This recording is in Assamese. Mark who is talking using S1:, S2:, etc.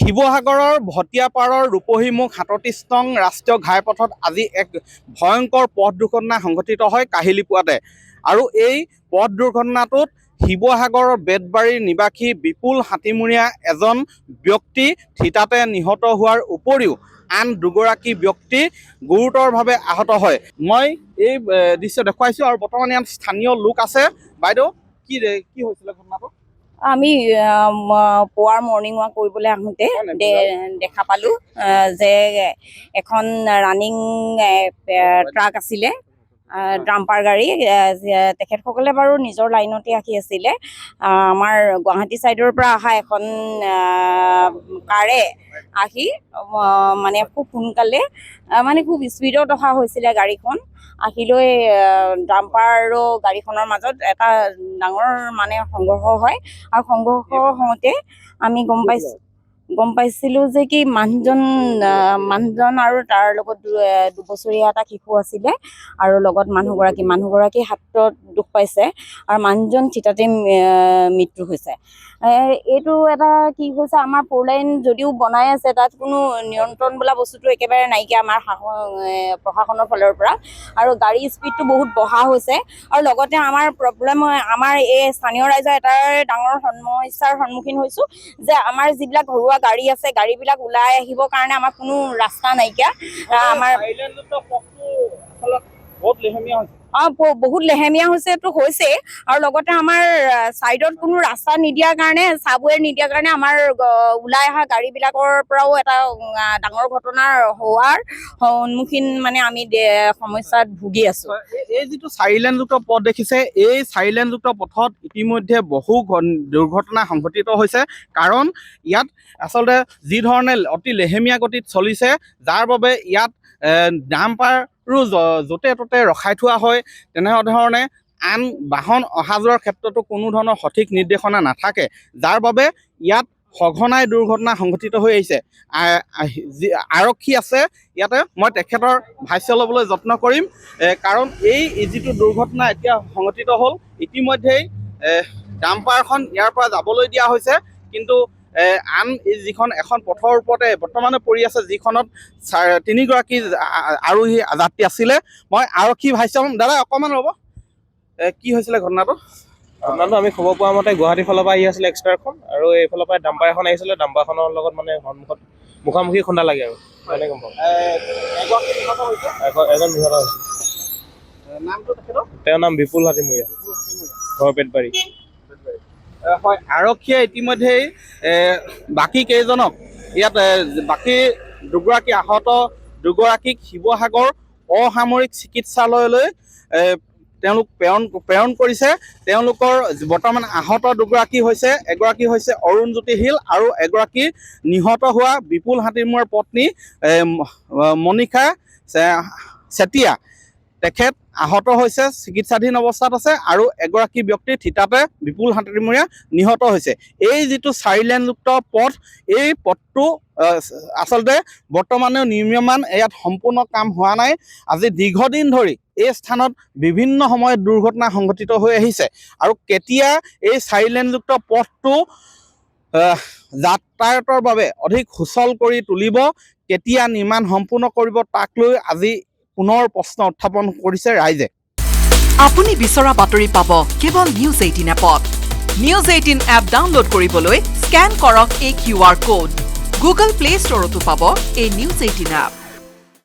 S1: শিৱসাগৰৰ ভটিয়াপাৰৰ ৰূপহীমুখ ৩৭ নং ৰাষ্ট্ৰীয় ঘাইপথত আজি এক ভয়ংকৰ পথ দুৰ্ঘটনা সংঘটিত হয় কাহিলীপুৱাতে। আৰু এই পথ দুৰ্ঘটনাটোত শিৱসাগৰৰ বেতবাৰীৰ নিবাসী বিপুল হাতীমূৰীয়া এজন ব্যক্তি থিতাতে নিহত হোৱাৰ উপৰিও আন দুগৰাকী ব্যক্তি গুৰুতৰভাৱে আহত হয়। মই এই দৃশ্য দেখুৱাইছোঁ আৰু বৰ্তমান ইয়াত স্থানীয় লোক আছে। বাইদেউ, কি হৈছিলে ঘটনাটো?
S2: আমি পুৱাৰ মৰ্ণিং ৱাক কৰিবলৈ আহোঁতে দেখা পালোঁ যে এখন ৰানিং ট্ৰাক আছিলে, ডাম্পাৰ গাড়ী। তেখেতসকলে বাৰু নিজৰ লাইনতে আহি আছিলে। আমাৰ গুৱাহাটী ছাইডৰ পৰা অহা এখন কাৰে আহি মানে খুব সোনকালে খুব স্পীডত অহা হৈছিলে গাড়ীখন। আহি লৈ ডাম্পাৰ আৰু গাড়ীখনৰ মাজত এটা ডাঙৰ সংঘৰ্ষ হয়। আৰু সংঘৰ্ষ হওঁতে আমি গম পাইছিলোঁ যে কি মানুহজন আৰু তাৰ লগত 2 বছৰীয়া এটা শিশু আছিলে আৰু লগত মানুহগৰাকী হাতত দুখ পাইছে আৰু মানুহজন থিতাতে মৃত্যু হৈছে। এইটো এটা কি হৈছে, আমাৰ 4 লাইন যদিও বনাই আছে, তাত কোনো নিয়ন্ত্ৰণ বোলা বস্তুটো একেবাৰে নাইকিয়া আমাৰ প্ৰশাসনৰ ফালৰ পৰা। আৰু গাড়ী স্পীডটো বহুত বঢ়া হৈছে। আৰু লগতে আমাৰ প্ৰব্লেম হয়, আমাৰ এই স্থানীয় ৰাইজৰ এটাই ডাঙৰ সমস্যাৰ সন্মুখীন হৈছোঁ যে আমাৰ যিবিলাক ঘৰুৱা গাড়ী আছে, গাড়ীবিলাক ওলাই আহিবৰ কাৰণে আমাৰ কোনো ৰাস্তা নাইকিয়া। আমাৰ বহুত লেহেমীয়া হৈছে আৰু লগতে আমাৰ ছাইডত কোনো ৰাস্তা নিদিয়াৰ কাৰণে, চাবৱে নিদিয়াৰ কাৰণে আমাৰ ওলাই অহা গাড়ীবিলাকৰ পৰাও এটা ডাঙৰ ঘটনাৰ হোৱাৰ সন্মুখীন আমি সমস্যাত ভুগি আছোঁ।
S1: এই যিটো 4 লেনযুক্ত পথ দেখিছে, এই 4 লেনযুক্ত পথত ইতিমধ্যে বহু দুৰ্ঘটনা সংঘটিত হৈছে। কাৰণ ইয়াত আচলতে যি ধৰণে অতি লেহেমীয়া গতিত চলিছে, যাৰ বাবে ইয়াত ডাম্পাৰো য'তে ত'তে ৰখাই থোৱা হয়। তেনেধৰণে আন বাহন অহা যোৱাৰ ক্ষেত্ৰতো কোনো ধৰণৰ সঠিক নিৰ্দেশনা নাথাকে, যাৰ বাবে ইয়াত সঘনাই দুৰ্ঘটনা সংঘটিত হৈ আহিছে। আৰক্ষী আছে ইয়াতে, মই তেখেতৰ ভাষ্য ল'বলৈ যত্ন কৰিম। কাৰণ এই যিটো দুৰ্ঘটনা এতিয়া সংঘটিত হ'ল, ইতিমধ্যেই ডাম্পাৰখন ইয়াৰ পৰা যাবলৈ দিয়া হৈছে। কিন্তু আন যিখন এখন পথৰ ওপৰতে বৰ্তমানে পৰি আছে, যিখনত 3 গৰাকী আৰোহী যাত্ৰী আছিলে। মই আৰক্ষী ভাষ্য ল'ম। দাদা অকণমান ৰ'ব, কি হৈছিলে ঘটনাটো?
S3: আমি খবৰ পোৱা মতে গুৱাহাটীৰ ফালৰ পৰা আহি আছিলে এক্সট্ৰাখন, আৰু এইফালৰ পৰা ডাম্পাৰ এখন আহিছিলে। ডাম্পাৰখনৰ লগত সন্মুখত মুখামুখি খুন্দা লাগে আৰু গম পাওঁ। এজন নিহত হৈছে। তেওঁৰ নাম বিপুল হাতীমূৰীয়া, ঘৰ বেতবাৰী।
S1: হয়, আৰক্ষীয়ে ইতিমধ্যেই বাকী কেইজনক ইয়াত বাকী দুগৰাকী আহত দুগৰাকীক শিৱসাগৰ অসামৰিক চিকিৎসালয়লৈ তেওঁলোক প্ৰেৰণ কৰিছে। তেওঁলোকৰ বৰ্তমান আহত দুগৰাকী হৈছে, এগৰাকী হৈছে অৰুণজ্যোতি শীল আৰু এগৰাকী নিহত হোৱা বিপুল হাতীমূৰীয়াৰ পত্নী মনিষা চেতিয়া। তেখেত আহত হৈছে, চিকিৎসাধীন অৱস্থাত আছে। আৰু এগৰাকী ব্যক্তি থিতাতে বিপুল হাতীমূৰীয়া নিহত হৈছে। এই যিটো 4 লেনযুক্ত পথ, এই পথটো আচলতে বৰ্তমানেও নিৰ্মীয়মান, ইয়াত সম্পূৰ্ণ কাম হোৱা নাই। আজি দীৰ্ঘদিন ধৰি এই স্থানত বিভিন্ন সময়ত দুৰ্ঘটনা সংঘটিত হৈ আহিছে। আৰু কেতিয়া এই 4 লেনযুক্ত পথটো যাতায়াতৰ বাবে অধিক সুচল কৰি তুলিব, কেতিয়া নিৰ্মাণ সম্পূৰ্ণ কৰিব, তাক লৈ আজি পুনৰ প্ৰশ্ন উত্থাপন কৰিছে ৰাইজে।
S4: আপুনি বিচৰা বাতৰি পাব কেৱল নিউজ 18 এপত। নিউজ 18 এপ ডাউনলোড কৰিবলৈ স্কেন কৰক এই QR কোড। গুগল প্লে ষ্টৰতো পাব এই নিউজ 18 এপ।